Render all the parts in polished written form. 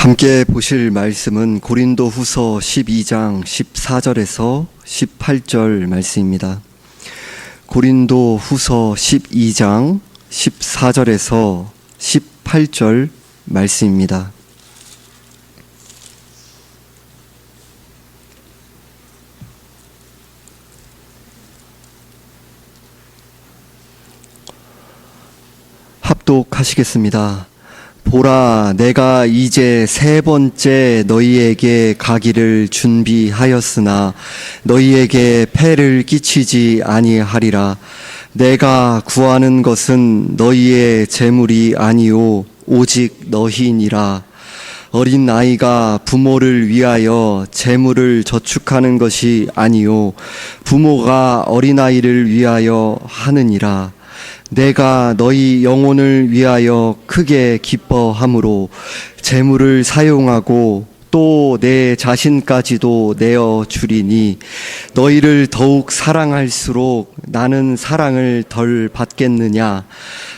함께 보실 말씀은 고린도후서 12장 14절에서 18절 말씀입니다. 고린도후서 12장 14절에서 18절 말씀입니다. 합독하시겠습니다. 보라, 내가 이제 세 번째 너희에게 가기를 준비하였으나 너희에게 폐를 끼치지 아니하리라. 내가 구하는 것은 너희의 재물이 아니요 오직 너희니라. 어린 아이가 부모를 위하여 재물을 저축하는 것이 아니요 부모가 어린아이를 위하여 하느니라. 내가 너희 영혼을 위하여 크게 기뻐함으로 재물을 사용하고 또 내 자신까지도 내어 주리니 너희를 더욱 사랑할수록 나는 사랑을 덜 받겠느냐.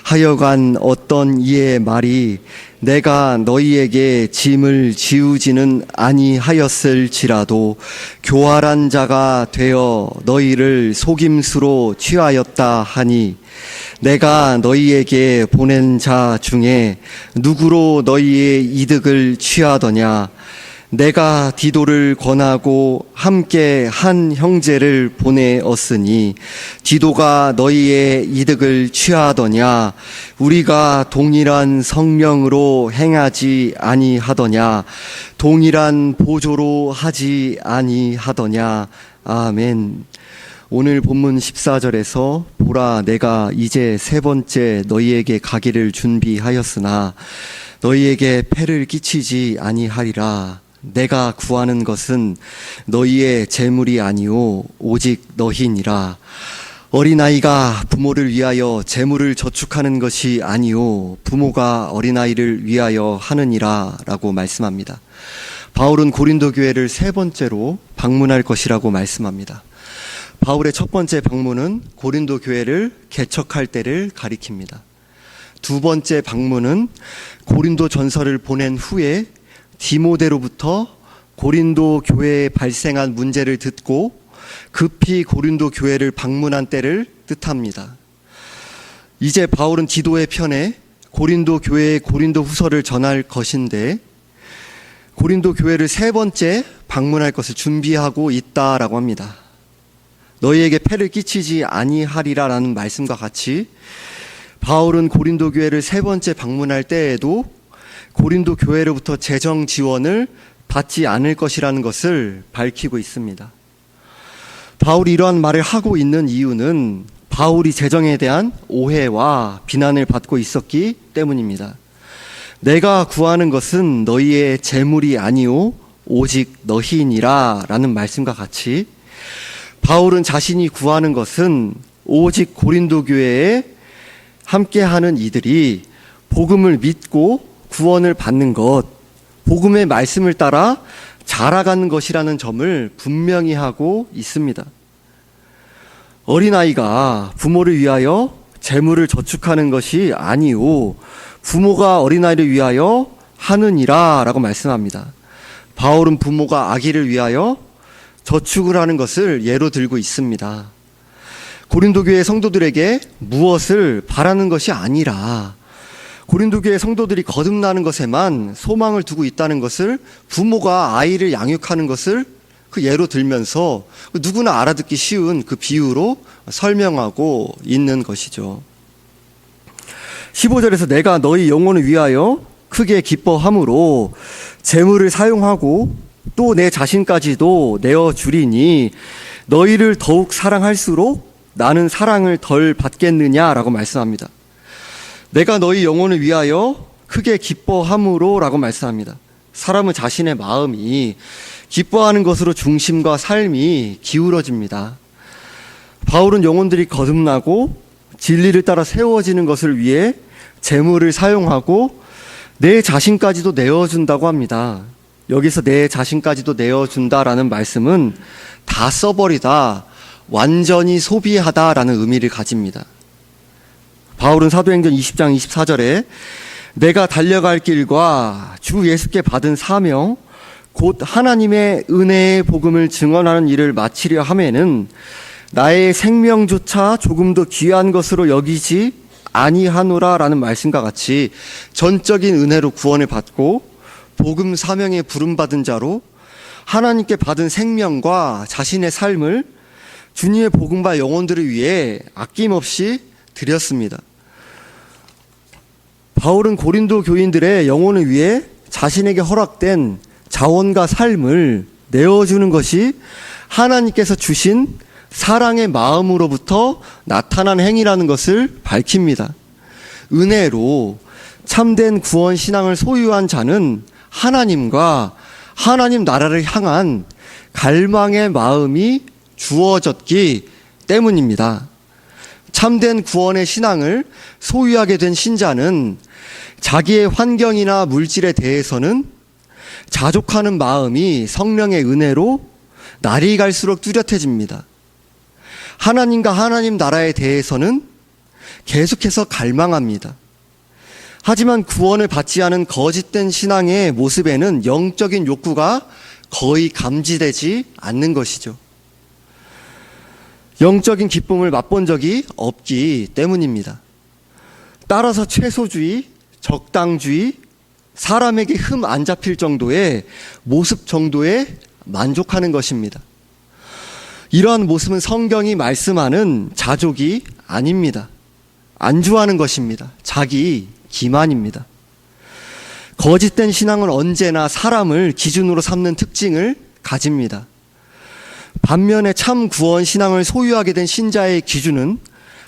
하여간 어떤 이의 말이 내가 너희에게 짐을 지우지는 아니하였을지라도 교활한 자가 되어 너희를 속임수로 취하였다 하니 내가 너희에게 보낸 자 중에 누구로 너희의 이득을 취하더냐. 내가 디도를 권하고 함께 한 형제를 보내었으니 디도가 너희의 이득을 취하더냐. 우리가 동일한 성령으로 행하지 아니하더냐. 동일한 보조로 하지 아니하더냐. 아멘. 오늘 본문 14절에서 보라, 내가 이제 세 번째 너희에게 가기를 준비하였으나 너희에게 폐를 끼치지 아니하리라. 내가 구하는 것은 너희의 재물이 아니오 오직 너희니라. 어린아이가 부모를 위하여 재물을 저축하는 것이 아니오 부모가 어린아이를 위하여 하느니라 라고 말씀합니다. 바울은 고린도 교회를 세 번째로 방문할 것이라고 말씀합니다. 바울의 첫 번째 방문은 고린도 교회를 개척할 때를 가리킵니다. 두 번째 방문은 고린도 전서를 보낸 후에 디모데로부터 고린도 교회에 발생한 문제를 듣고 급히 고린도 교회를 방문한 때를 뜻합니다. 이제 바울은 디도의 편에 고린도 교회에 고린도 후서를 전할 것인데 고린도 교회를 세 번째 방문할 것을 준비하고 있다라고 합니다. 너희에게 폐를 끼치지 아니하리라라는 말씀과 같이 바울은 고린도 교회를 세 번째 방문할 때에도 고린도 교회로부터 재정 지원을 받지 않을 것이라는 것을 밝히고 있습니다. 바울이 이러한 말을 하고 있는 이유는 바울이 재정에 대한 오해와 비난을 받고 있었기 때문입니다. 내가 구하는 것은 너희의 재물이 아니오 오직 너희니라 라는 말씀과 같이 바울은 자신이 구하는 것은 오직 고린도 교회에 함께하는 이들이 복음을 믿고 구원을 받는 것, 복음의 말씀을 따라 자라가는 것이라는 점을 분명히 하고 있습니다. 어린아이가 부모를 위하여 재물을 저축하는 것이 아니오 부모가 어린아이를 위하여 하느니라 라고 말씀합니다. 바울은 부모가 아기를 위하여 저축을 하는 것을 예로 들고 있습니다. 고린도 교회 성도들에게 무엇을 바라는 것이 아니라 고린도 교회 성도들이 거듭나는 것에만 소망을 두고 있다는 것을 부모가 아이를 양육하는 것을 그 예로 들면서 누구나 알아듣기 쉬운 그 비유로 설명하고 있는 것이죠. 15절에서 내가 너희 영혼을 위하여 크게 기뻐함으로 재물을 사용하고 또 내 자신까지도 내어 주리니 너희를 더욱 사랑할수록 나는 사랑을 덜 받겠느냐라고 말씀합니다. 내가 너희 영혼을 위하여 크게 기뻐함으로 라고 말씀합니다. 사람은 자신의 마음이 기뻐하는 것으로 중심과 삶이 기울어집니다. 바울은 영혼들이 거듭나고 진리를 따라 세워지는 것을 위해 재물을 사용하고 내 자신까지도 내어준다고 합니다. 여기서 내 자신까지도 내어준다라는 말씀은 다 써버리다, 완전히 소비하다라는 의미를 가집니다. 바울은 사도행전 20장 24절에 내가 달려갈 길과 주 예수께 받은 사명, 곧 하나님의 은혜의 복음을 증언하는 일을 마치려 하면은 나의 생명조차 조금 더 귀한 것으로 여기지 아니하노라 라는 말씀과 같이 전적인 은혜로 구원을 받고 복음 사명에 부름받은 자로 하나님께 받은 생명과 자신의 삶을 주님의 복음과 영혼들을 위해 아낌없이 드렸습니다. 바울은 고린도 교인들의 영혼을 위해 자신에게 허락된 자원과 삶을 내어주는 것이 하나님께서 주신 사랑의 마음으로부터 나타난 행위라는 것을 밝힙니다. 은혜로 참된 구원 신앙을 소유한 자는 하나님과 하나님 나라를 향한 갈망의 마음이 주어졌기 때문입니다. 참된 구원의 신앙을 소유하게 된 신자는 자기의 환경이나 물질에 대해서는 자족하는 마음이 성령의 은혜로 날이 갈수록 뚜렷해집니다. 하나님과 하나님 나라에 대해서는 계속해서 갈망합니다. 하지만 구원을 받지 않은 거짓된 신앙의 모습에는 영적인 욕구가 거의 감지되지 않는 것이죠. 영적인 기쁨을 맛본 적이 없기 때문입니다. 따라서 최소주의, 적당주의, 사람에게 흠 안 잡힐 정도의 모습 정도에 만족하는 것입니다. 이러한 모습은 성경이 말씀하는 자족이 아닙니다. 안주하는 것입니다. 자기 기만입니다. 거짓된 신앙은 언제나 사람을 기준으로 삼는 특징을 가집니다. 반면에 참 구원 신앙을 소유하게 된 신자의 기준은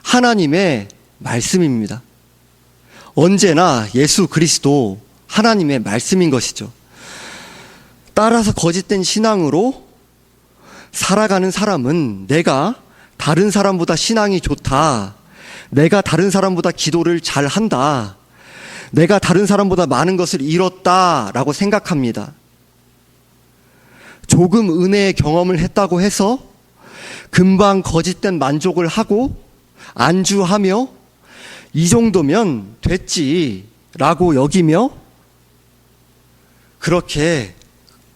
하나님의 말씀입니다. 언제나 예수 그리스도 하나님의 말씀인 것이죠. 따라서 거짓된 신앙으로 살아가는 사람은 내가 다른 사람보다 신앙이 좋다, 내가 다른 사람보다 기도를 잘한다, 내가 다른 사람보다 많은 것을 이뤘다라고 생각합니다. 조금 은혜의 경험을 했다고 해서 금방 거짓된 만족을 하고 안주하며 이 정도면 됐지라고 여기며 그렇게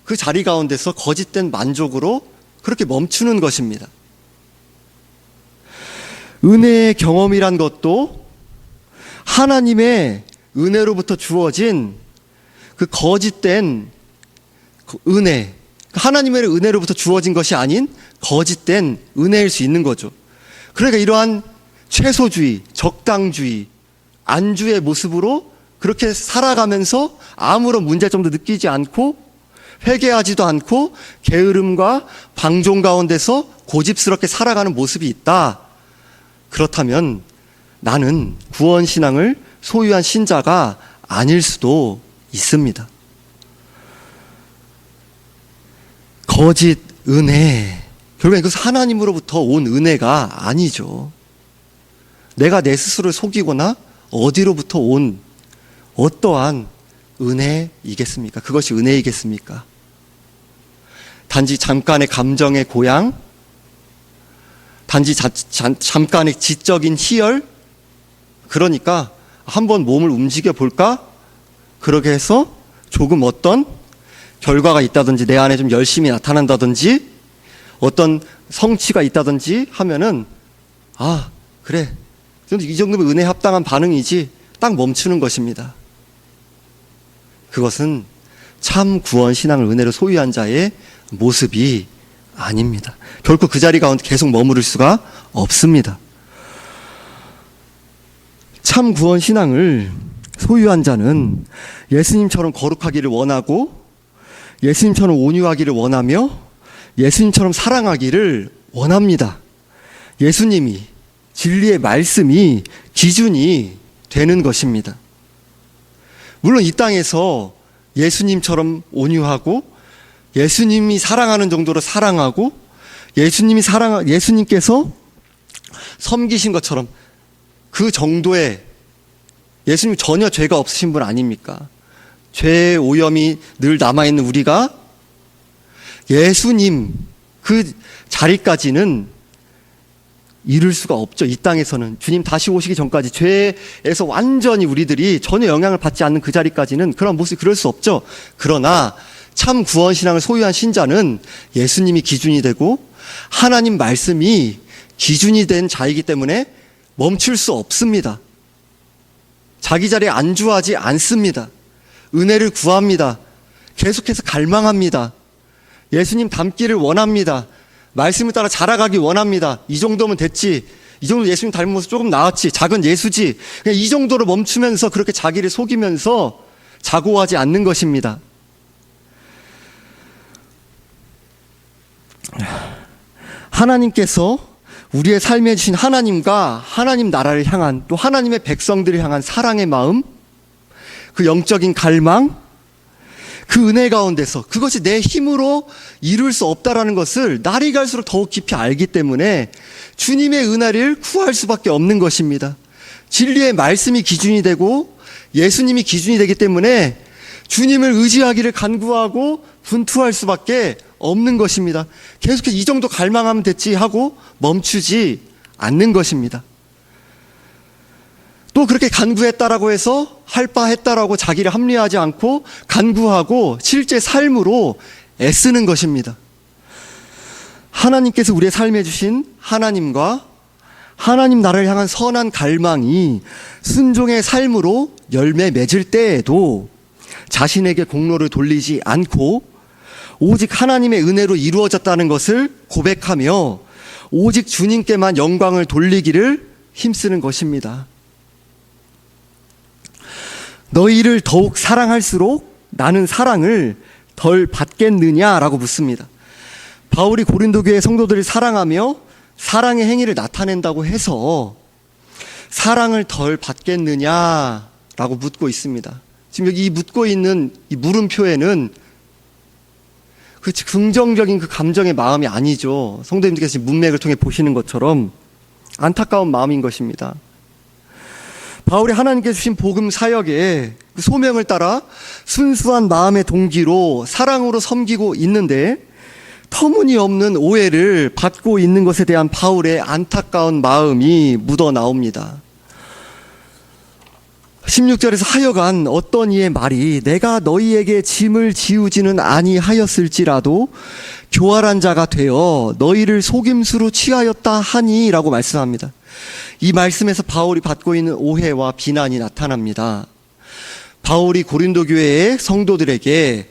그 자리 가운데서 거짓된 만족으로 그렇게 멈추는 것입니다. 은혜의 경험이란 것도 하나님의 은혜로부터 주어진 그 거짓된 은혜, 하나님의 은혜로부터 주어진 것이 아닌 거짓된 은혜일 수 있는 거죠. 그러니까 이러한 최소주의, 적당주의, 안주의 모습으로 그렇게 살아가면서 아무런 문제점도 느끼지 않고 회개하지도 않고 게으름과 방종 가운데서 고집스럽게 살아가는 모습이 있다. 그렇다면 나는 구원신앙을 소유한 신자가 아닐 수도 있습니다. 거짓 은혜, 결국엔 그것은 하나님으로부터 온 은혜가 아니죠. 내가 내 스스로를 속이거나 어디로부터 온 어떠한 은혜이겠습니까? 그것이 은혜이겠습니까? 단지 잠깐의 감정의 고양, 단지 잠깐의 지적인 희열, 그러니까 한번 몸을 움직여 볼까? 그렇게 해서 조금 어떤 결과가 있다든지 내 안에 좀 열심히 나타난다든지 어떤 성취가 있다든지 하면은 아 그래 이 정도면 은혜에 합당한 반응이지 딱 멈추는 것입니다. 그것은 참 구원 신앙을 은혜로 소유한 자의 모습이 아닙니다. 결코 그 자리 가운데 계속 머무를 수가 없습니다. 참 구원 신앙을 소유한 자는 예수님처럼 거룩하기를 원하고 예수님처럼 온유하기를 원하며 예수님처럼 사랑하기를 원합니다. 예수님이 진리의 말씀이 기준이 되는 것입니다. 물론 이 땅에서 예수님처럼 온유하고 예수님이 사랑하는 정도로 사랑하고 예수님께서 섬기신 것처럼 그 정도의 예수님 전혀 죄가 없으신 분 아닙니까? 죄의 오염이 늘 남아있는 우리가 예수님 그 자리까지는 이룰 수가 없죠. 이 땅에서는 주님 다시 오시기 전까지 죄에서 완전히 우리들이 전혀 영향을 받지 않는 그 자리까지는 그런 모습이 그럴 수 없죠. 그러나 참 구원신앙을 소유한 신자는 예수님이 기준이 되고 하나님 말씀이 기준이 된 자이기 때문에 멈출 수 없습니다. 자기 자리에 안주하지 않습니다. 은혜를 구합니다. 계속해서 갈망합니다. 예수님 닮기를 원합니다. 말씀을 따라 자라가기 원합니다. 이 정도면 됐지. 이 정도 예수님 닮은 모습 조금 나았지. 작은 예수지. 그냥 이 정도로 멈추면서 그렇게 자기를 속이면서 자고하지 않는 것입니다. 하나님께서 우리의 삶에 주신 하나님과 하나님 나라를 향한 또 하나님의 백성들을 향한 사랑의 마음, 그 영적인 갈망, 그 은혜 가운데서 그것이 내 힘으로 이룰 수 없다라는 것을 날이 갈수록 더욱 깊이 알기 때문에 주님의 은혜를 구할 수밖에 없는 것입니다. 진리의 말씀이 기준이 되고 예수님이 기준이 되기 때문에 주님을 의지하기를 간구하고 분투할 수밖에 없는 것입니다. 계속해서 이 정도 갈망하면 됐지 하고 멈추지 않는 것입니다. 또 그렇게 간구했다라고 해서 할 바 했다라고 자기를 합리화하지 않고 간구하고 실제 삶으로 애쓰는 것입니다. 하나님께서 우리의 삶에 주신 하나님과 하나님 나라를 향한 선한 갈망이 순종의 삶으로 열매 맺을 때에도 자신에게 공로를 돌리지 않고 오직 하나님의 은혜로 이루어졌다는 것을 고백하며 오직 주님께만 영광을 돌리기를 힘쓰는 것입니다. 너희를 더욱 사랑할수록 나는 사랑을 덜 받겠느냐라고 묻습니다. 바울이 고린도 교회 성도들을 사랑하며 사랑의 행위를 나타낸다고 해서 사랑을 덜 받겠느냐라고 묻고 있습니다. 지금 여기 이 묻고 있는 이 물음표에는 그 긍정적인 그 감정의 마음이 아니죠. 성도님들께서 지금 문맥을 통해 보시는 것처럼 안타까운 마음인 것입니다. 바울이 하나님께 주신 복음 사역의 그 소명을 따라 순수한 마음의 동기로 사랑으로 섬기고 있는데 터무니없는 오해를 받고 있는 것에 대한 바울의 안타까운 마음이 묻어 나옵니다. 16절에서 하여간 어떤 이의 말이 내가 너희에게 짐을 지우지는 아니하였을지라도 교활한 자가 되어 너희를 속임수로 취하였다 하니 라고 말씀합니다. 이 말씀에서 바울이 받고 있는 오해와 비난이 나타납니다. 바울이 고린도 교회의 성도들에게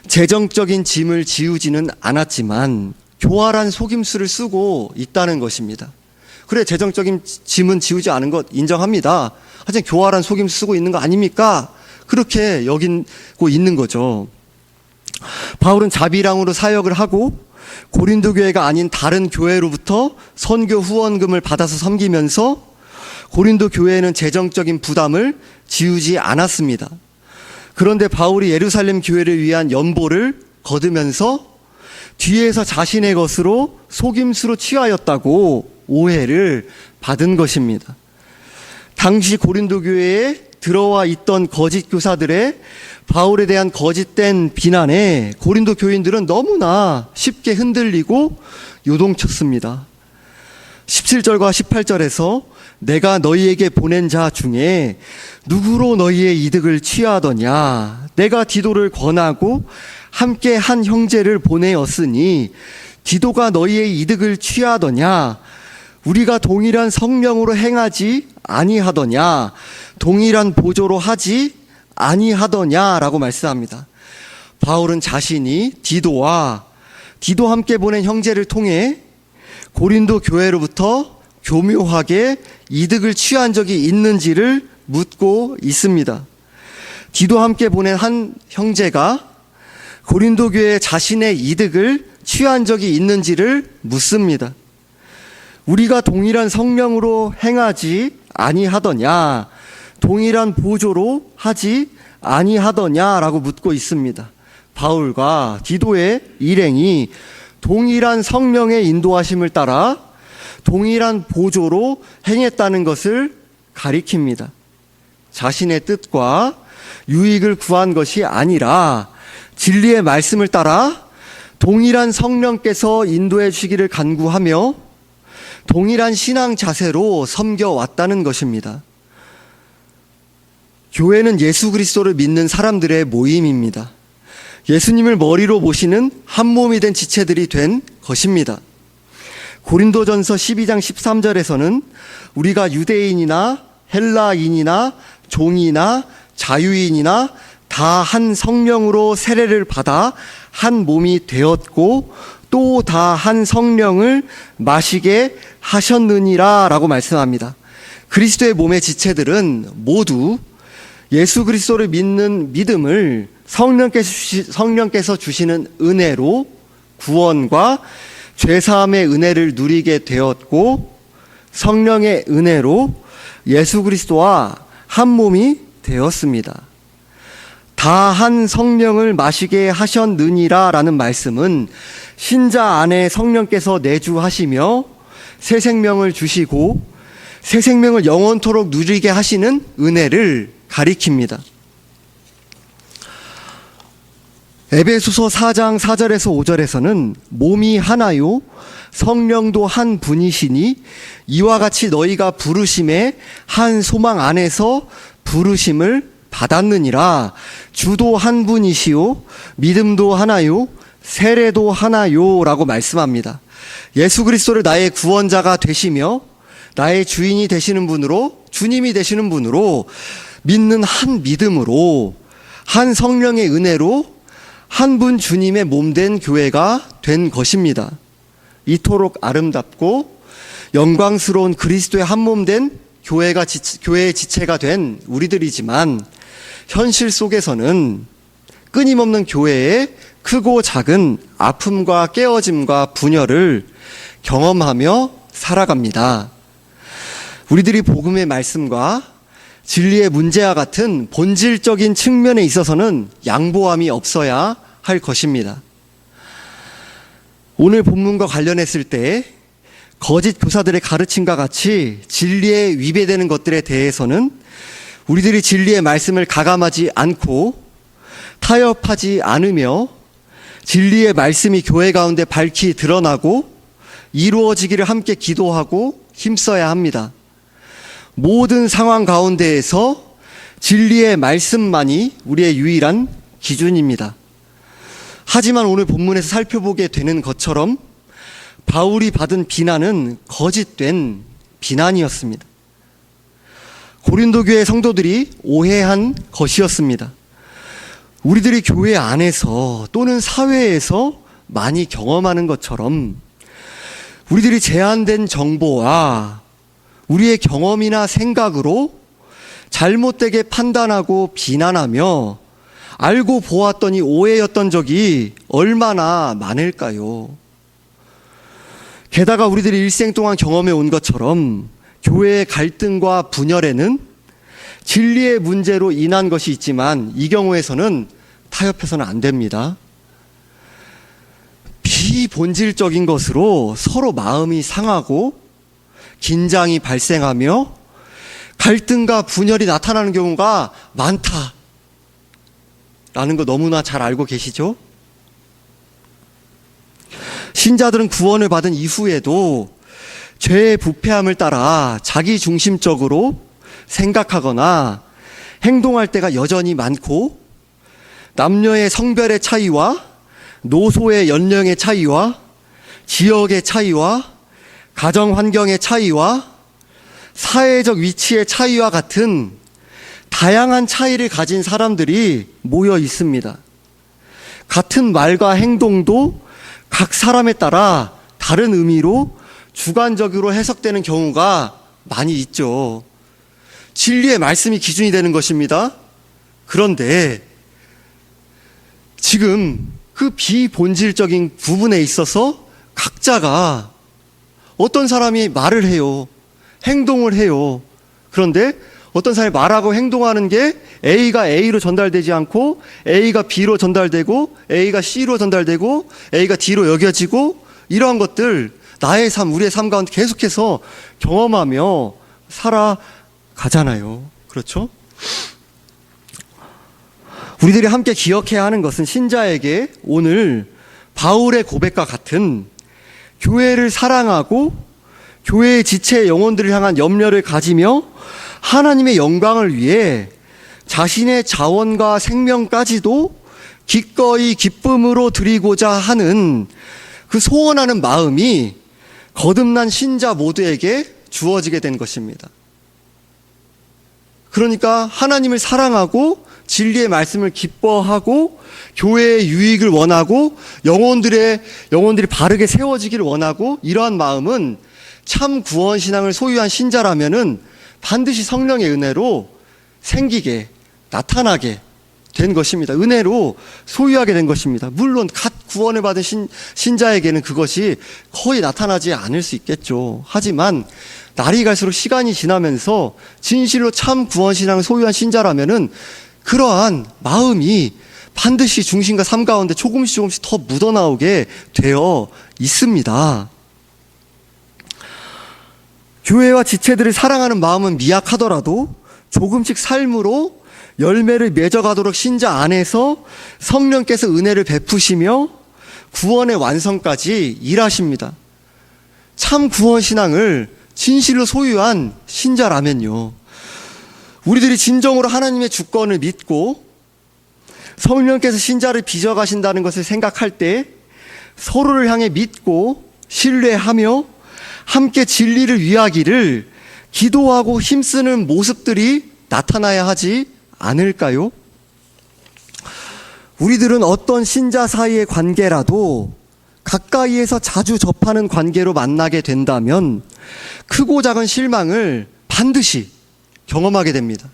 재정적인 짐을 지우지는 않았지만 교활한 속임수를 쓰고 있다는 것입니다. 그래, 재정적인 짐은 지우지 않은 것 인정합니다. 하지만 교활한 속임수 쓰고 있는 거 아닙니까? 그렇게 여기고 있는 거죠. 바울은 자비랑으로 사역을 하고 고린도 교회가 아닌 다른 교회로부터 선교 후원금을 받아서 섬기면서 고린도 교회에는 재정적인 부담을 지우지 않았습니다. 그런데 바울이 예루살렘 교회를 위한 연보를 거두면서 뒤에서 자신의 것으로 속임수로 취하였다고 오해를 받은 것입니다. 당시 고린도 교회에 들어와 있던 거짓 교사들의 바울에 대한 거짓된 비난에 고린도 교인들은 너무나 쉽게 흔들리고 요동쳤습니다. 17절과 18절에서 내가 너희에게 보낸 자 중에 누구로 너희의 이득을 취하더냐? 내가 디도를 권하고 함께 한 형제를 보내었으니 디도가 너희의 이득을 취하더냐? 우리가 동일한 성명으로 행하지 아니하더냐? 동일한 보조로 하지 아니하더냐라고 말씀합니다. 바울은 자신이 디도와 디도 함께 보낸 형제를 통해 고린도 교회로부터 교묘하게 이득을 취한 적이 있는지를 묻고 있습니다. 디도 함께 보낸 한 형제가 고린도 교회에 자신의 이득을 취한 적이 있는지를 묻습니다. 우리가 동일한 성명으로 행하지 아니하더냐? 동일한 보조로 하지 아니하더냐라고 묻고 있습니다. 바울과 디도의 일행이 동일한 성령의 인도하심을 따라 동일한 보조로 행했다는 것을 가리킵니다. 자신의 뜻과 유익을 구한 것이 아니라 진리의 말씀을 따라 동일한 성령께서 인도해 주시기를 간구하며 동일한 신앙 자세로 섬겨왔다는 것입니다. 교회는 예수 그리스도를 믿는 사람들의 모임입니다. 예수님을 머리로 모시는 한 몸이 된 지체들이 된 것입니다. 고린도전서 12장 13절에서는 우리가 유대인이나 헬라인이나 종이나 자유인이나 다 한 성령으로 세례를 받아 한 몸이 되었고 또 다 한 성령을 마시게 하셨느니라 라고 말씀합니다. 그리스도의 몸의 지체들은 모두 예수 그리스도를 믿는 믿음을 성령께서 주시는 은혜로 구원과 죄사함의 은혜를 누리게 되었고 성령의 은혜로 예수 그리스도와 한 몸이 되었습니다. 다 한 성령을 마시게 하셨느니라 라는 말씀은 신자 안에 성령께서 내주하시며 새 생명을 주시고 새 생명을 영원토록 누리게 하시는 은혜를 가리킵니다. 에베소서 4장 4절에서 5절에서는 몸이 하나요 성령도 한 분이시니 이와 같이 너희가 부르심에 한 소망 안에서 부르심을 받았느니라. 주도 한 분이시요 믿음도 하나요 세례도 하나요 라고 말씀합니다. 예수 그리스도를 나의 구원자가 되시며 나의 주인이 되시는 분으로 주님이 되시는 분으로 믿는 한 믿음으로 한 성령의 은혜로 한 분 주님의 몸된 교회가 된 것입니다. 이토록 아름답고 영광스러운 그리스도의 한 몸된 교회의 지체가 된 우리들이지만 현실 속에서는 끊임없는 교회의 크고 작은 아픔과 깨어짐과 분열을 경험하며 살아갑니다. 우리들이 복음의 말씀과 진리의 문제와 같은 본질적인 측면에 있어서는 양보함이 없어야 할 것입니다. 오늘 본문과 관련했을 때 거짓 교사들의 가르침과 같이 진리에 위배되는 것들에 대해서는 우리들이 진리의 말씀을 가감하지 않고 타협하지 않으며 진리의 말씀이 교회 가운데 밝히 드러나고 이루어지기를 함께 기도하고 힘써야 합니다. 모든 상황 가운데에서 진리의 말씀만이 우리의 유일한 기준입니다. 하지만 오늘 본문에서 살펴보게 되는 것처럼 바울이 받은 비난은 거짓된 비난이었습니다. 고린도 교회 성도들이 오해한 것이었습니다. 우리들이 교회 안에서 또는 사회에서 많이 경험하는 것처럼 우리들이 제한된 정보와 우리의 경험이나 생각으로 잘못되게 판단하고 비난하며 알고 보았더니 오해였던 적이 얼마나 많을까요? 게다가 우리들이 일생 동안 경험해 온 것처럼 교회의 갈등과 분열에는 진리의 문제로 인한 것이 있지만 이 경우에서는 타협해서는 안 됩니다. 비본질적인 것으로 서로 마음이 상하고 긴장이 발생하며 갈등과 분열이 나타나는 경우가 많다라는 거 너무나 잘 알고 계시죠? 신자들은 구원을 받은 이후에도 죄의 부패함을 따라 자기 중심적으로 생각하거나 행동할 때가 여전히 많고 남녀의 성별의 차이와 노소의 연령의 차이와 지역의 차이와 가정 환경의 차이와 사회적 위치의 차이와 같은 다양한 차이를 가진 사람들이 모여 있습니다. 같은 말과 행동도 각 사람에 따라 다른 의미로 주관적으로 해석되는 경우가 많이 있죠. 진리의 말씀이 기준이 되는 것입니다. 그런데 지금 그 비본질적인 부분에 있어서 각자가 어떤 사람이 말을 해요. 행동을 해요. 그런데 어떤 사람이 말하고 행동하는 게 A가 A로 전달되지 않고 A가 B로 전달되고 A가 C로 전달되고 A가 D로 여겨지고 이러한 것들 나의 삶, 우리의 삶 가운데 계속해서 경험하며 살아가잖아요. 그렇죠? 우리들이 함께 기억해야 하는 것은 신자에게 오늘 바울의 고백과 같은 교회를 사랑하고 교회의 지체의 영혼들을 향한 염려를 가지며 하나님의 영광을 위해 자신의 자원과 생명까지도 기꺼이 기쁨으로 드리고자 하는 그 소원하는 마음이 거듭난 신자 모두에게 주어지게 된 것입니다. 그러니까 하나님을 사랑하고 진리의 말씀을 기뻐하고 교회의 유익을 원하고 영혼들이 바르게 세워지기를 원하고, 이러한 마음은 참 구원신앙을 소유한 신자라면은 반드시 성령의 은혜로 생기게, 나타나게 된 것입니다. 은혜로 소유하게 된 것입니다. 물론 갓 구원을 받은 신자에게는 그것이 거의 나타나지 않을 수 있겠죠. 하지만 날이 갈수록 시간이 지나면서 진실로 참 구원신앙을 소유한 신자라면은 그러한 마음이 반드시 중심과 삶 가운데 조금씩 더 묻어나오게 되어 있습니다. 교회와 지체들을 사랑하는 마음은 미약하더라도 조금씩 삶으로 열매를 맺어가도록 신자 안에서 성령께서 은혜를 베푸시며 구원의 완성까지 일하십니다. 참 구원신앙을 진실로 소유한 신자라면요, 우리들이 진정으로 하나님의 주권을 믿고 성령께서 신자를 빚어가신다는 것을 생각할 때 서로를 향해 믿고 신뢰하며 함께 진리를 위하기를 기도하고 힘쓰는 모습들이 나타나야 하지 않을까요? 우리들은 어떤 신자 사이의 관계라도 가까이에서 자주 접하는 관계로 만나게 된다면 크고 작은 실망을 반드시 경험하게 됩니다.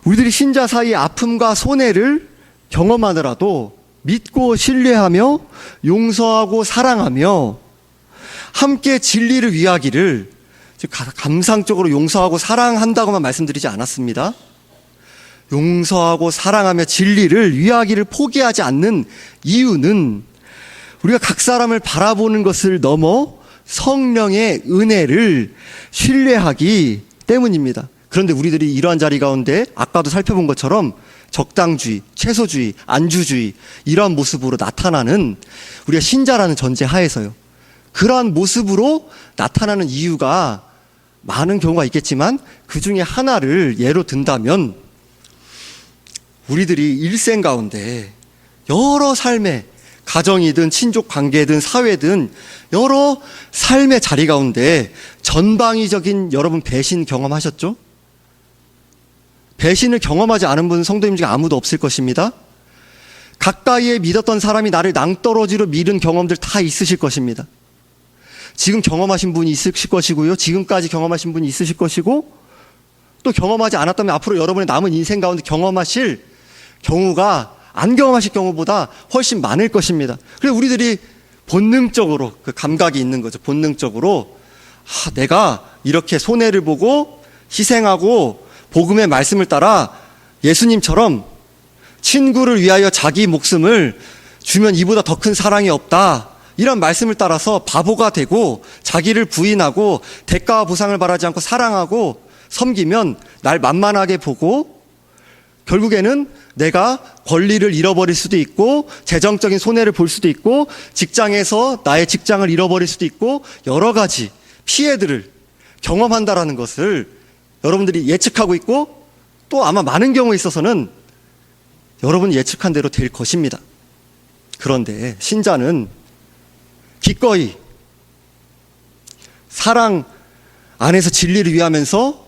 우리들이 신자 사이의 아픔과 손해를 경험하더라도 믿고 신뢰하며 용서하고 사랑하며 함께 진리를 위하기를, 감상적으로 용서하고 사랑한다고만 말씀드리지 않았습니다. 용서하고 사랑하며 진리를 위하기를 포기하지 않는 이유는 우리가 각 사람을 바라보는 것을 넘어 성령의 은혜를 신뢰하기 때문입니다. 그런데 우리들이 이러한 자리 가운데 아까도 살펴본 것처럼 적당주의, 채소주의, 안주주의, 이러한 모습으로 나타나는 우리가 신자라는 전제 하에서요, 그러한 모습으로 나타나는 이유가 많은 경우가 있겠지만 그 중에 하나를 예로 든다면, 우리들이 일생 가운데 여러 삶의, 가정이든 친족 관계든 사회든 여러 삶의 자리 가운데 전방위적인 여러분 배신 경험하셨죠? 배신을 경험하지 않은 분은 성도님 중에 아무도 없을 것입니다. 가까이에 믿었던 사람이 나를 낭떠러지로 밀은 경험들 다 있으실 것입니다. 지금 경험하신 분이 있으실 것이고요, 지금까지 경험하신 분이 있으실 것이고, 또 경험하지 않았다면 앞으로 여러분의 남은 인생 가운데 경험하실 경우가 안 경험하실 경우보다 훨씬 많을 것입니다. 그래서 우리들이 본능적으로 그 감각이 있는 거죠. 본능적으로 내가 이렇게 손해를 보고 희생하고 복음의 말씀을 따라 예수님처럼 친구를 위하여 자기 목숨을 주면 이보다 더 큰 사랑이 없다, 이런 말씀을 따라서 바보가 되고 자기를 부인하고 대가와 보상을 바라지 않고 사랑하고 섬기면 날 만만하게 보고 결국에는 내가 권리를 잃어버릴 수도 있고 재정적인 손해를 볼 수도 있고 직장에서 나의 직장을 잃어버릴 수도 있고 여러 가지 피해들을 경험한다라는 것을 여러분들이 예측하고 있고, 또 아마 많은 경우에 있어서는 여러분이 예측한 대로 될 것입니다. 그런데 신자는 기꺼이 사랑 안에서 진리를 위하면서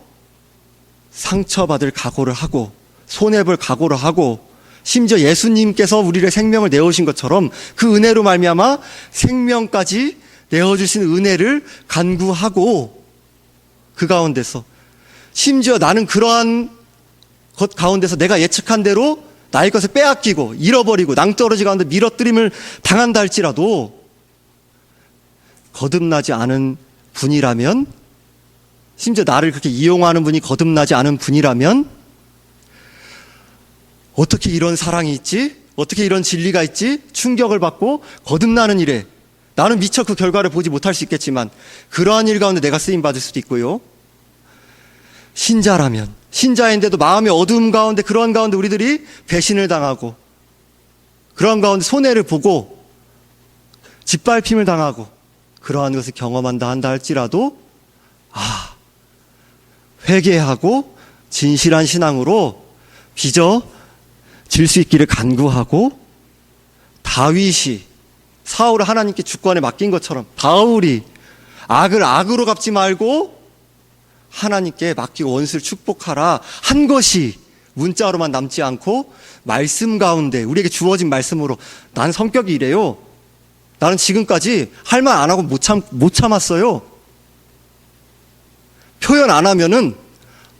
상처받을 각오를 하고 손해볼 각오를 하고, 심지어 예수님께서 우리의 생명을 내어주신 것처럼 그 은혜로 말미암아 생명까지 내어주신 은혜를 간구하고, 그 가운데서 심지어 나는 그러한 것 가운데서 내가 예측한 대로 나의 것을 빼앗기고 잃어버리고 낭떠러지 가운데 밀어뜨림을 당한다 할지라도 거듭나지 않은 분이라면, 심지어 나를 그렇게 이용하는 분이 거듭나지 않은 분이라면 어떻게 이런 사랑이 있지? 어떻게 이런 진리가 있지? 충격을 받고 거듭나는 일에 나는 미처 그 결과를 보지 못할 수 있겠지만 그러한 일 가운데 내가 쓰임받을 수도 있고요. 신자라면, 신자인데도 마음의 어두움 가운데, 그러한 가운데 우리들이 배신을 당하고 그러한 가운데 손해를 보고 짓밟힘을 당하고 그러한 것을 경험한다 한다 할지라도 회개하고 진실한 신앙으로 빚어 질 수 있기를 간구하고, 다윗이 사울을 하나님께 주권에 맡긴 것처럼 바울이 악을 악으로 갚지 말고 하나님께 맡기고 원수를 축복하라 한 것이 문자로만 남지 않고 말씀 가운데 우리에게 주어진 말씀으로, 난 성격이 이래요. 나는 지금까지 할 말 안 하고 못 참았어요. 표현 안 하면은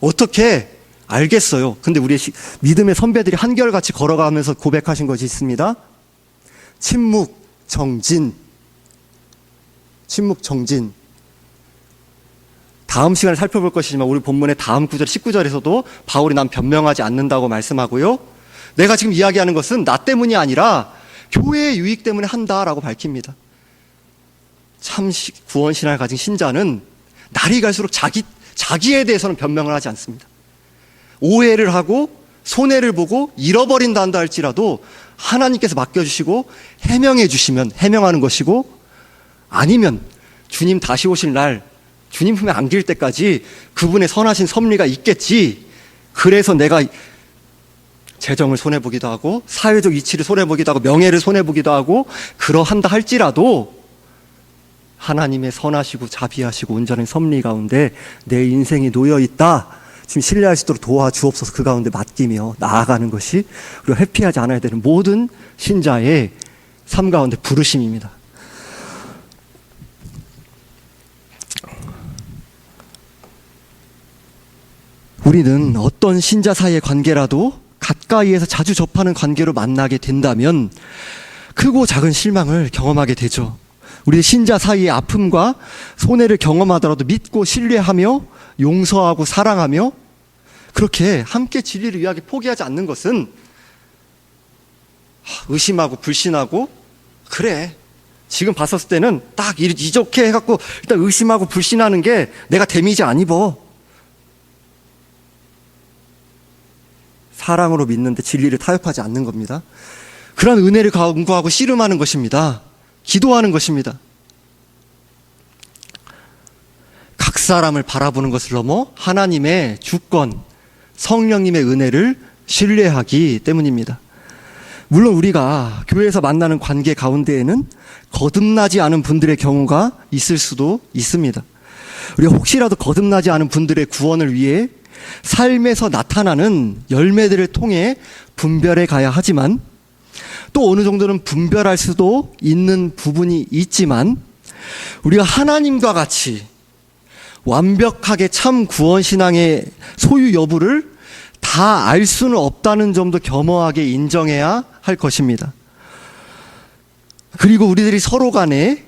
어떻게 알겠어요. 근데 우리 믿음의 선배들이 한결같이 걸어가면서 고백하신 것이 있습니다. 침묵, 정진. 침묵, 정진. 다음 시간에 살펴볼 것이지만 우리 본문의 다음 구절 19절에서도 바울이 난 변명하지 않는다고 말씀하고요. 내가 지금 이야기하는 것은 나 때문이 아니라 교회의 유익 때문에 한다라고 밝힙니다. 참 구원신앙을 가진 신자는 날이 갈수록 자기에 대해서는 변명을 하지 않습니다. 오해를 하고 손해를 보고 잃어버린다 한다 할지라도 하나님께서 맡겨주시고 해명해 주시면 해명하는 것이고, 아니면 주님 다시 오실 날 주님 품에 안길 때까지 그분의 선하신 섭리가 있겠지, 그래서 내가 재정을 손해보기도 하고 사회적 위치를 손해보기도 하고 명예를 손해보기도 하고 그러한다 할지라도 하나님의 선하시고 자비하시고 온전한 섭리 가운데 내 인생이 놓여있다, 지금 신뢰할 수 있도록 도와주옵소서, 그 가운데 맡기며 나아가는 것이 우리가 회피하지 않아야 되는 모든 신자의 삶 가운데 부르심입니다. 우리는 어떤 신자 사이의 관계라도 가까이에서 자주 접하는 관계로 만나게 된다면 크고 작은 실망을 경험하게 되죠. 우리 신자 사이의 아픔과 손해를 경험하더라도 믿고 신뢰하며 용서하고 사랑하며 그렇게 함께 진리를 위하게 포기하지 않는 것은 의심하고 불신하고, 그래 지금 봤었을 때는 딱 이렇게 해갖고 일단 의심하고 불신하는 게 내가 데미지 안 입어, 사랑으로 믿는데 진리를 타협하지 않는 겁니다. 그런 은혜를 간구하고 씨름하는 것입니다. 기도하는 것입니다. 각 사람을 바라보는 것을 넘어 하나님의 주권, 성령님의 은혜를 신뢰하기 때문입니다. 물론 우리가 교회에서 만나는 관계 가운데에는 거듭나지 않은 분들의 경우가 있을 수도 있습니다. 우리가 혹시라도 거듭나지 않은 분들의 구원을 위해 삶에서 나타나는 열매들을 통해 분별해 가야 하지만, 또 어느 정도는 분별할 수도 있는 부분이 있지만, 우리가 하나님과 같이 완벽하게 참 구원신앙의 소유 여부를 다 알 수는 없다는 점도 겸허하게 인정해야 할 것입니다. 그리고 우리들이 서로 간에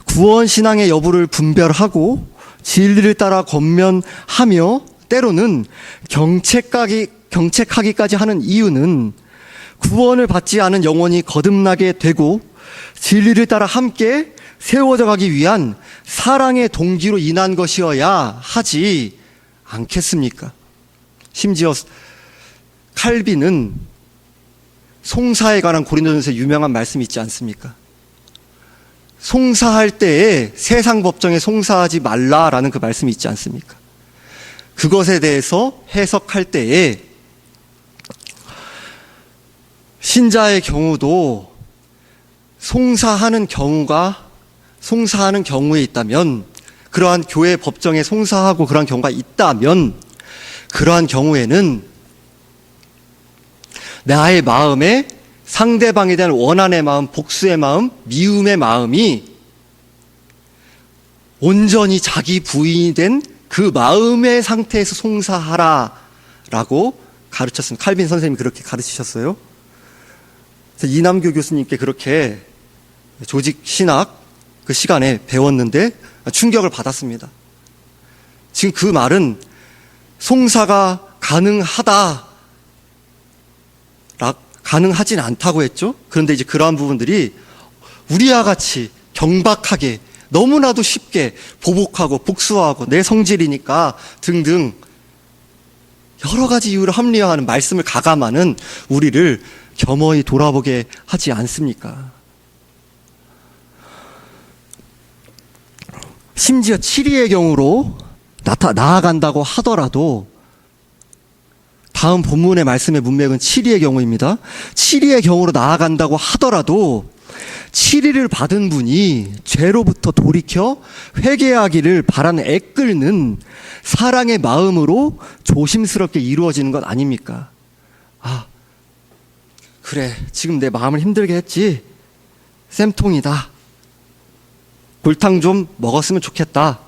구원신앙의 여부를 분별하고 진리를 따라 권면하며 때로는 경책하기까지 하는 이유는 구원을 받지 않은 영혼이 거듭나게 되고 진리를 따라 함께 세워져 가기 위한 사랑의 동기로 인한 것이어야 하지 않겠습니까? 심지어 칼빈은 송사에 관한 고린도전서에 유명한 말씀이 있지 않습니까? 송사할 때에 세상 법정에 송사하지 말라라는 그 말씀이 있지 않습니까? 그것에 대해서 해석할 때에 신자의 경우도 송사하는 경우에 있다면, 그러한 교회 법정에 송사하고 그러한 경우가 있다면, 그러한 경우에는 나의 마음에 상대방에 대한 원한의 마음, 복수의 마음, 미움의 마음이 온전히 자기 부인이 된 그 마음의 상태에서 송사하라라고 가르쳤습니다. 칼빈 선생님이 그렇게 가르치셨어요. 이남규 교수님께 그렇게 조직 신학 그 시간에 배웠는데 충격을 받았습니다. 지금 그 말은 송사가 가능하진 않다고 했죠. 그런데 이제 그러한 부분들이 우리와 같이 경박하게 너무나도 쉽게 보복하고 복수하고 내 성질이니까 등등 여러 가지 이유로 합리화하는 말씀을 가감하는 우리를 겸허히 돌아보게 하지 않습니까? 심지어 7위의 경우로 나아간다고 하더라도 다음 본문의 말씀의 문맥은 7위의 경우입니다. 7위의 경우로 나아간다고 하더라도 7위를 받은 분이 죄로부터 돌이켜 회개하기를 바라는 애끓는 사랑의 마음으로 조심스럽게 이루어지는 것 아닙니까? 아, 그래, 지금 내 마음을 힘들게 했지. 쌤통이다. 골탕 좀 먹었으면 좋겠다.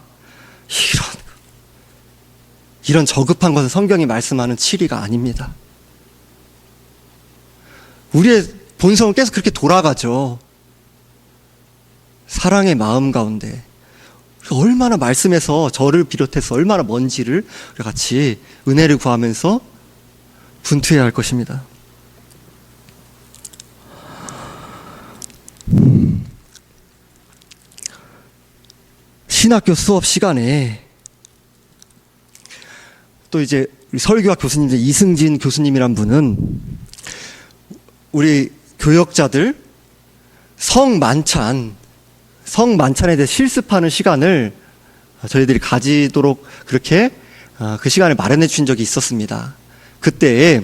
이런 저급한 것은 성경이 말씀하는 7위가 아닙니다. 우리의 본성은 계속 그렇게 돌아가죠. 사랑의 마음 가운데 얼마나 말씀에서 저를 비롯해서 얼마나 먼지를 우리 같이 은혜를 구하면서 분투해야 할 것입니다. 신학교 수업 시간에 또 이제 설교학 교수님, 이승진 교수님이란 분은 우리 교역자들 성만찬에 대해 실습하는 시간을 저희들이 가지도록 그렇게 그 시간을 마련해 주신 적이 있었습니다. 그때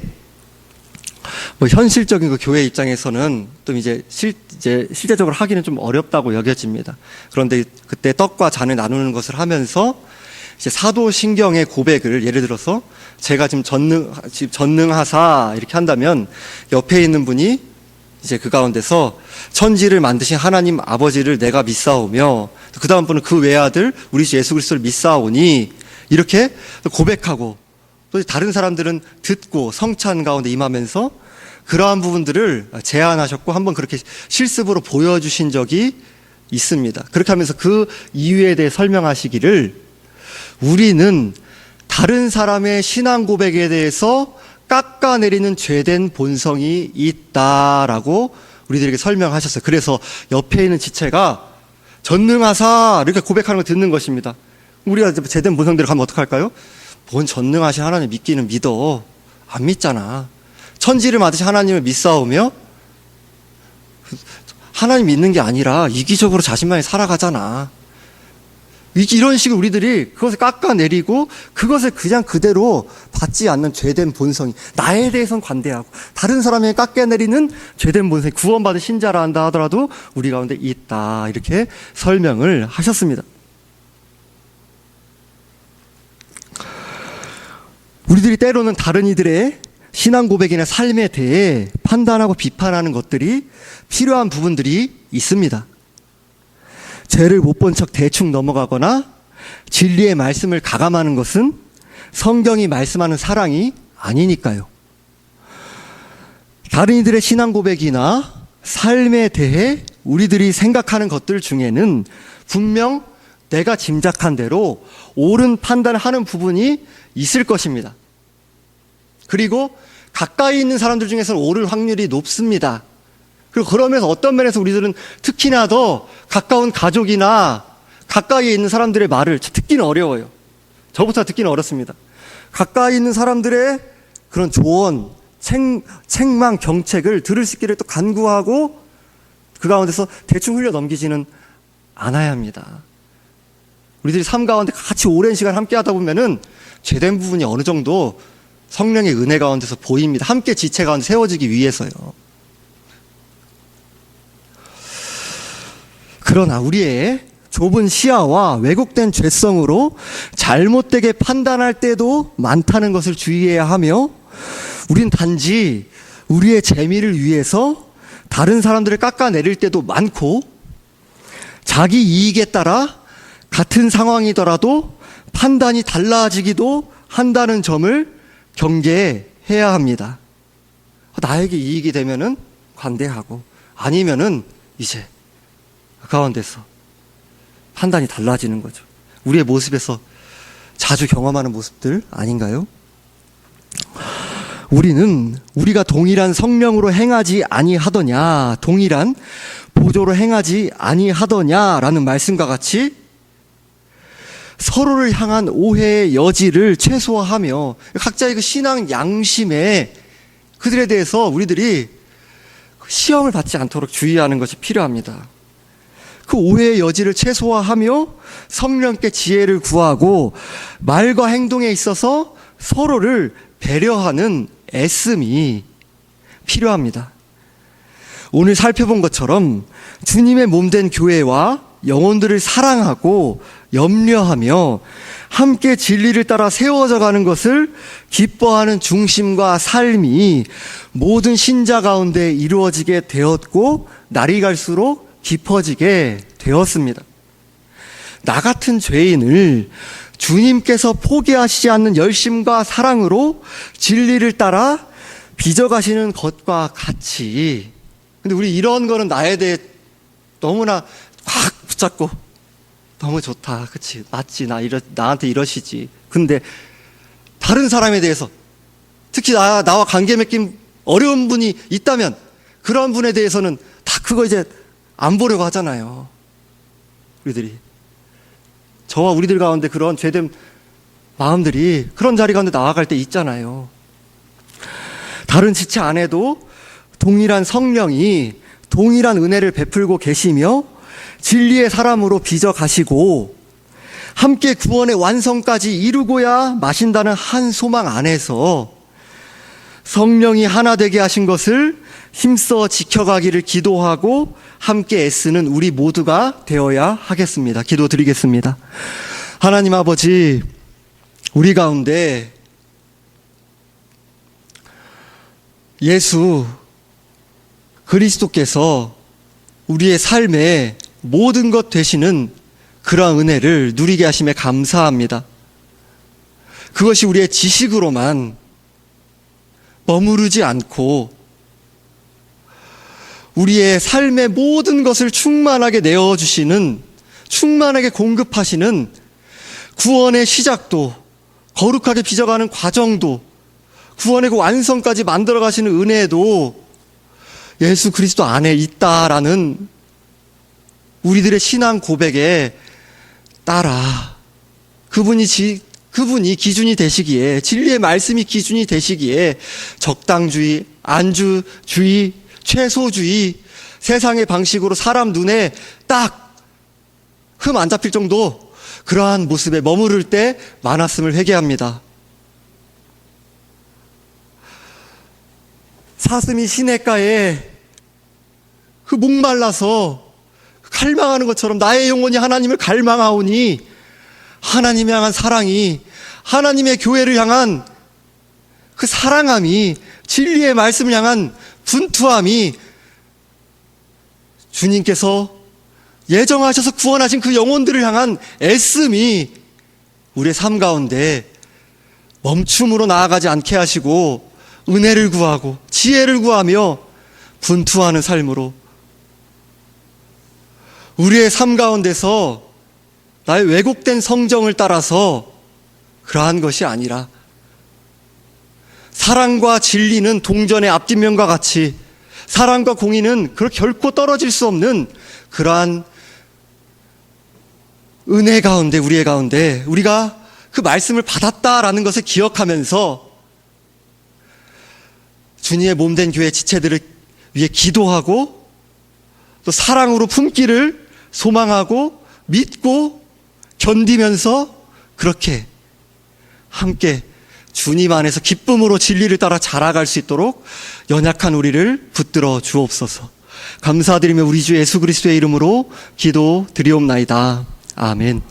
뭐 현실적인 그 교회 입장에서는 또 이제 실제적으로 하기는 좀 어렵다고 여겨집니다. 그런데 그때 떡과 잔을 나누는 것을 하면서 이제 사도신경의 고백을 예를 들어서 제가 지금 전능하사 이렇게 한다면 옆에 있는 분이 이제 그 가운데서 천지를 만드신 하나님 아버지를 내가 믿사오며 그 다음 분은 그 외아들 우리 주 예수 그리스도를 믿사오니 이렇게 고백하고 또 다른 사람들은 듣고 성찬 가운데 임하면서 그러한 부분들을 제안하셨고 한번 그렇게 실습으로 보여주신 적이 있습니다. 그렇게 하면서 그 이유에 대해 설명하시기를 우리는 다른 사람의 신앙 고백에 대해서 깎아내리는 죄된 본성이 있다라고 우리들에게 설명하셨어요. 그래서 옆에 있는 지체가 전능하사 이렇게 고백하는 걸 듣는 것입니다. 우리가 제된 본성대로 가면 어떡할까요? 뭔 전능하신 하나님 믿기는 믿어. 안 믿잖아. 천지를 만드신 하나님을 믿사오며 하나님 믿는 게 아니라 이기적으로 자신만이 살아가잖아. 이런 식으로 우리들이 그것을 깎아내리고 그것을 그냥 그대로 받지 않는 죄된 본성이 나에 대해서는 관대하고 다른 사람에게 깎아내리는 죄된 본성이 구원받은 신자라 한다 하더라도 우리 가운데 있다 이렇게 설명을 하셨습니다. 우리들이 때로는 다른 이들의 신앙 고백이나 삶에 대해 판단하고 비판하는 것들이 필요한 부분들이 있습니다. 죄를 못 본 척 대충 넘어가거나 진리의 말씀을 가감하는 것은 성경이 말씀하는 사랑이 아니니까요. 다른 이들의 신앙 고백이나 삶에 대해 우리들이 생각하는 것들 중에는 분명 내가 짐작한 대로 옳은 판단을 하는 부분이 있을 것입니다. 그리고 가까이 있는 사람들 중에서는 옳을 확률이 높습니다. 그리고 그러면서 어떤 면에서 우리들은 특히나 더 가까운 가족이나 가까이에 있는 사람들의 말을 듣기는 어려워요. 저부터 듣기는 어렵습니다. 가까이 있는 사람들의 그런 조언, 책망, 경책을 들을 수 있기를 또 간구하고 그 가운데서 대충 흘려 넘기지는 않아야 합니다. 우리들이 삶 가운데 같이 오랜 시간 함께 하다 보면은 죄된 부분이 어느 정도 성령의 은혜 가운데서 보입니다. 함께 지체 가운데 세워지기 위해서요. 그러나 우리의 좁은 시야와 왜곡된 죄성으로 잘못되게 판단할 때도 많다는 것을 주의해야 하며 우린 단지 우리의 재미를 위해서 다른 사람들을 깎아내릴 때도 많고 자기 이익에 따라 같은 상황이더라도 판단이 달라지기도 한다는 점을 경계해야 합니다. 나에게 이익이 되면은 관대하고 아니면은 이제 그 가운데서 판단이 달라지는 거죠. 우리의 모습에서 자주 경험하는 모습들 아닌가요? 우리는 우리가 동일한 성령으로 행하지 아니하더냐, 동일한 보조로 행하지 아니하더냐라는 말씀과 같이 서로를 향한 오해의 여지를 최소화하며 각자의 그 신앙 양심에 그들에 대해서 우리들이 시험을 받지 않도록 주의하는 것이 필요합니다. 그 오해의 여지를 최소화하며 성령께 지혜를 구하고 말과 행동에 있어서 서로를 배려하는 애씀이 필요합니다. 오늘 살펴본 것처럼 주님의 몸된 교회와 영혼들을 사랑하고 염려하며 함께 진리를 따라 세워져 가는 것을 기뻐하는 중심과 삶이 모든 신자 가운데 이루어지게 되었고 날이 갈수록 깊어지게 되었습니다. 나 같은 죄인을 주님께서 포기하시지 않는 열심과 사랑으로 진리를 따라 빚어가시는 것과 같이, 근데 우리 이런 거는 나에 대해 너무나 확 붙잡고 너무 좋다, 그치, 맞지, 나한테 이러시지. 근데 다른 사람에 대해서, 특히 나와 관계 맺긴 어려운 분이 있다면 그런 분에 대해서는 다 그거 이제 안 보려고 하잖아요. 우리들이, 저와 우리들 가운데 그런 죄된 마음들이 그런 자리 가운데 나아갈 때 있잖아요. 다른 지체 안에도 동일한 성령이 동일한 은혜를 베풀고 계시며 진리의 사람으로 빚어 가시고 함께 구원의 완성까지 이루고야 마신다는 한 소망 안에서 성령이 하나 되게 하신 것을 힘써 지켜가기를 기도하고 함께 애쓰는 우리 모두가 되어야 하겠습니다. 기도드리겠습니다. 하나님 아버지, 우리 가운데 예수 그리스도께서 우리의 삶에 모든 것 되시는 그러한 은혜를 누리게 하심에 감사합니다. 그것이 우리의 지식으로만 머무르지 않고 우리의 삶의 모든 것을 충만하게 내어주시는, 충만하게 공급하시는 구원의 시작도, 거룩하게 빚어가는 과정도, 구원의 그 완성까지 만들어가시는 은혜도 예수 그리스도 안에 있다라는 우리들의 신앙 고백에 따라 그분이 기준이 되시기에, 진리의 말씀이 기준이 되시기에 적당주의, 안주주의, 최소주의, 세상의 방식으로 사람 눈에 딱 흠 안 잡힐 정도 그러한 모습에 머무를 때 많았음을 회개합니다. 사슴이 시냇가에 그 목말라서 갈망하는 것처럼 나의 영혼이 하나님을 갈망하오니 하나님을 향한 사랑이, 하나님의 교회를 향한 그 사랑함이, 진리의 말씀을 향한 분투함이 주님께서 예정하셔서 구원하신 그 영혼들을 향한 애씀이 우리의 삶 가운데 멈춤으로 나아가지 않게 하시고 은혜를 구하고 지혜를 구하며 분투하는 삶으로 우리의 삶 가운데서 나의 왜곡된 성정을 따라서 그러한 것이 아니라 사랑과 진리는 동전의 앞뒷면과 같이 사랑과 공의는 결코 떨어질 수 없는 그러한 은혜 가운데, 우리의 가운데 우리가 그 말씀을 받았다라는 것을 기억하면서 주님의 몸된 교회 지체들을 위해 기도하고 또 사랑으로 품기를 소망하고 믿고 견디면서 그렇게 함께 주님 안에서 기쁨으로 진리를 따라 자라갈 수 있도록 연약한 우리를 붙들어 주옵소서. 감사드리며 우리 주 예수 그리스도의 이름으로 기도드리옵나이다. 아멘.